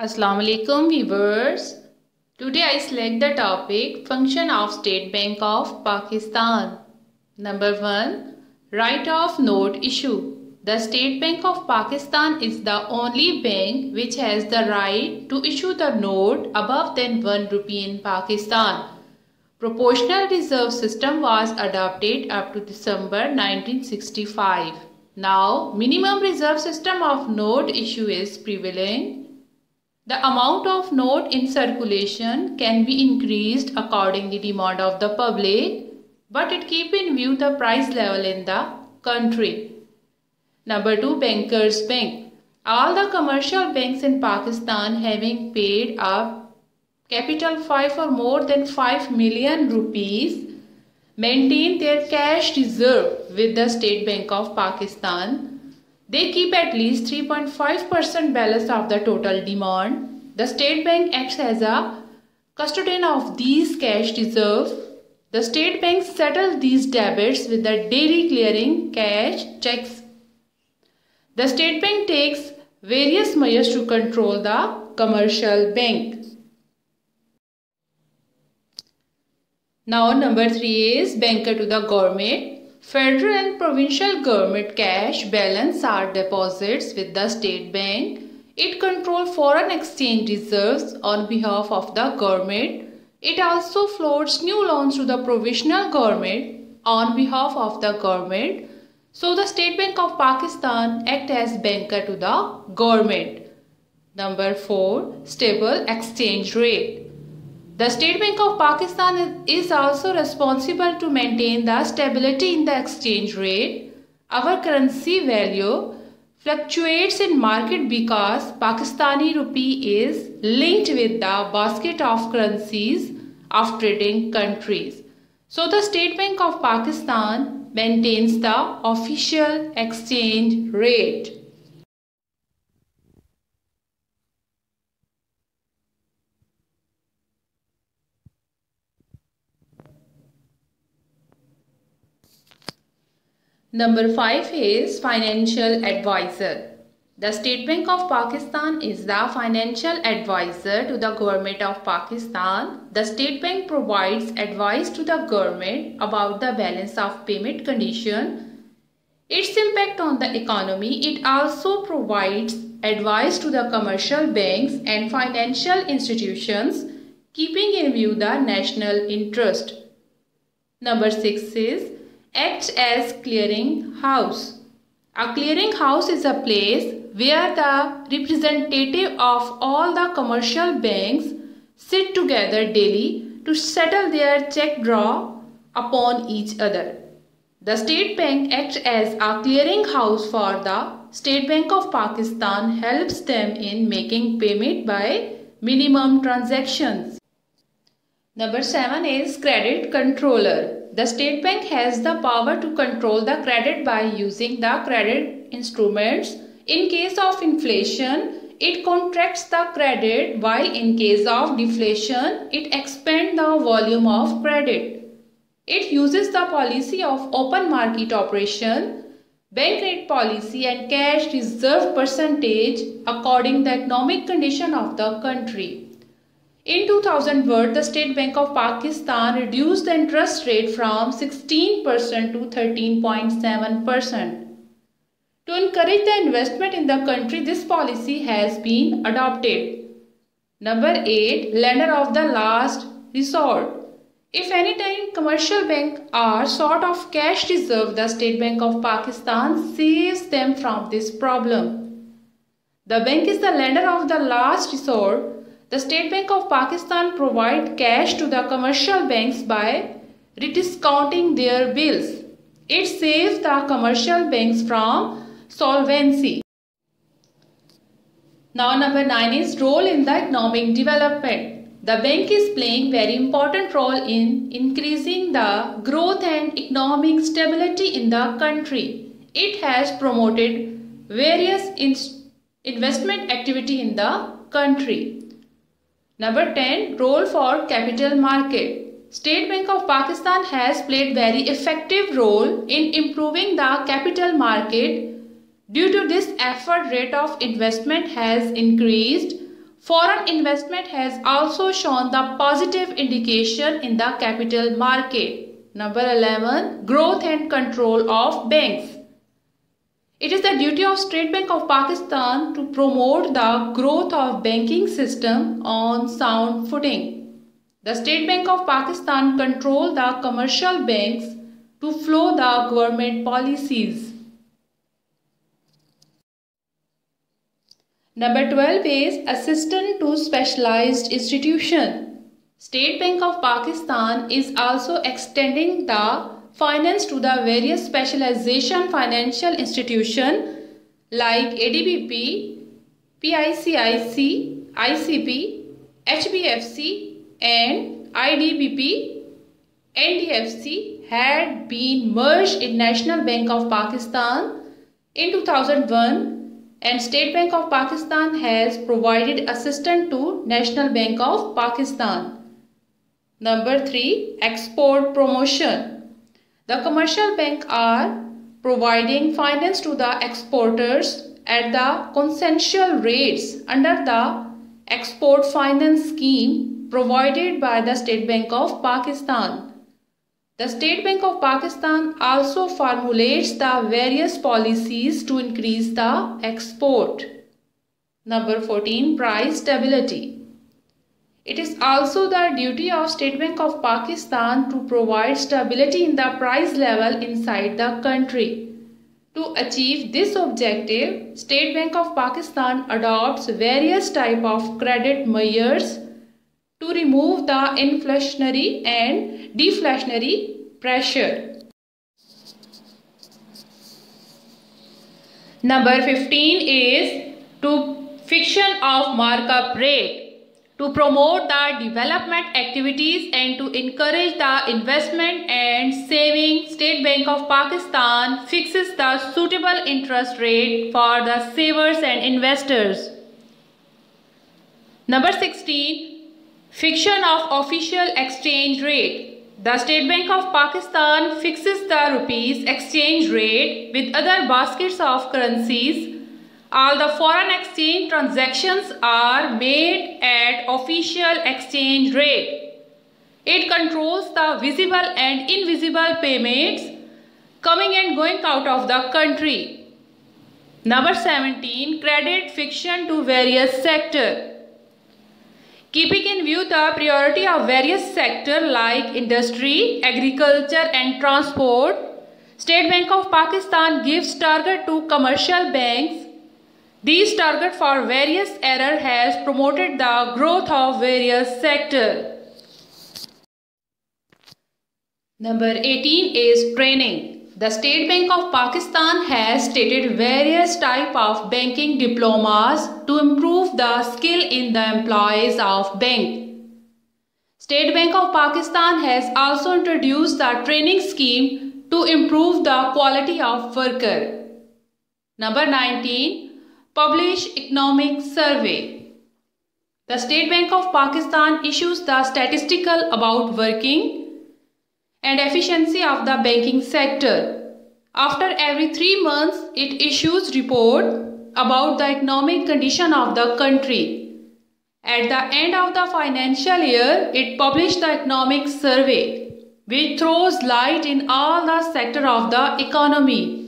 Assalamu alaikum viewers. Today I select the topic Function of State Bank of Pakistan. Number 1. Right-of note issue. The State Bank of Pakistan is the only bank which has the right to issue the note above than 1 rupee in Pakistan. Proportional reserve system was adopted up to December 1965. Now, minimum reserve system of note issue is prevailing. The amount of note in circulation can be increased according to the demand of the public, but it keep in view the price level in the country. Number 2. Bankers Bank. All the commercial banks in Pakistan having paid up capital 5 or more than 5 million rupees maintain their cash reserve with the State Bank of Pakistan. They keep at least 3.5% balance of the total demand. The State Bank acts as a custodian of these cash reserves. The State Bank settles these debits with the daily clearing cash checks. The State Bank takes various measures to control the commercial bank. Now number 3 is banker to the government. Federal and provincial government cash balance are deposits with the State Bank. It controls foreign exchange reserves on behalf of the government. It also floats new loans to the provisional government on behalf of the government. So the State Bank of Pakistan acts as banker to the government. Number 4. Stable exchange rate. The State Bank of Pakistan is also responsible to maintain the stability in the exchange rate. Our currency value fluctuates in market because Pakistani rupee is linked with the basket of currencies of trading countries. So the State Bank of Pakistan maintains the official exchange rate. Number 5 is financial advisor. The State Bank of Pakistan is the financial advisor to the government of Pakistan. The State Bank provides advice to the government about the balance of payment condition, its impact on the economy. It also provides advice to the commercial banks and financial institutions, keeping in view the national interest. Number 6 is acts as clearing house. A clearing house is a place where the representative of all the commercial banks sit together daily to settle their check draw upon each other. The State Bank acts as a clearing house for the State Bank of Pakistan, helps them in making payment by minimum transactions. Number 7 is credit controller. The State Bank has the power to control the credit by using the credit instruments. In case of inflation, it contracts the credit, while in case of deflation, it expands the volume of credit. It uses the policy of open market operation, bank rate policy and cash reserve percentage according to the economic condition of the country. In 2001, the State Bank of Pakistan reduced the interest rate from 16% to 13.7%. To encourage the investment in the country, this policy has been adopted. Number 8. Lender of the last resort. If any time commercial banks are short of cash reserve, the State Bank of Pakistan saves them from this problem. The bank is the lender of the last resort. The State Bank of Pakistan provides cash to the commercial banks by rediscounting their bills. It saves the commercial banks from solvency. Now number 9 is role in the economic development. The bank is playing very important role in increasing the growth and economic stability in the country. It has promoted various investment activity in the country. Number 10. Role for capital market. State Bank of Pakistan has played very effective role in improving the capital market. Due to this effort, rate of investment has increased Foreign investment has also shown the positive indication in the capital market. Number 11. Growth and control of banks. It is the duty of State Bank of Pakistan to promote the growth of banking system on sound footing. The State Bank of Pakistan control the commercial banks to flow the government policies. Number 12 is assistant to specialized institution. State Bank of Pakistan is also extending the finance to the various specialization financial institutions like ADBP, PICIC, ICP, HBFC and IDBP. NDFC had been merged in National Bank of Pakistan in 2001 and State Bank of Pakistan has provided assistance to National Bank of Pakistan. Number 3. Export promotion. The commercial banks are providing finance to the exporters at the consensual rates under the export finance scheme provided by the State Bank of Pakistan. The State Bank of Pakistan also formulates the various policies to increase the export. Number 14. Price stability. It is also the duty of State Bank of Pakistan to provide stability in the price level inside the country. To achieve this objective, State Bank of Pakistan adopts various types of credit measures to remove the inflationary and deflationary pressure. Number 15 is to fixation of markup rate. To promote the development activities and to encourage the investment and saving, State Bank of Pakistan fixes the suitable interest rate for the savers and investors. Number 16. Fixation of official exchange rate. The State Bank of Pakistan fixes the rupees exchange rate with other baskets of currencies. All the foreign exchange transactions are made at official exchange rate. It controls the visible and invisible payments coming and going out of the country. Number 17. Credit fixation to various sectors. Keeping in view the priority of various sectors like industry, agriculture and transport, State Bank of Pakistan gives target to commercial banks. These targets for various areas has promoted the growth of various sectors. Number 18 is training. The State Bank of Pakistan has stated various types of banking diplomas to improve the skill in the employees of bank. State Bank of Pakistan has also introduced the training scheme to improve the quality of worker. Number 19. Publish economic survey. The State Bank of Pakistan issues the statistical about working and efficiency of the banking sector. After every 3 months, it issues report about the economic condition of the country. At the end of the financial year, it published the economic survey, which throws light in all the sectors of the economy.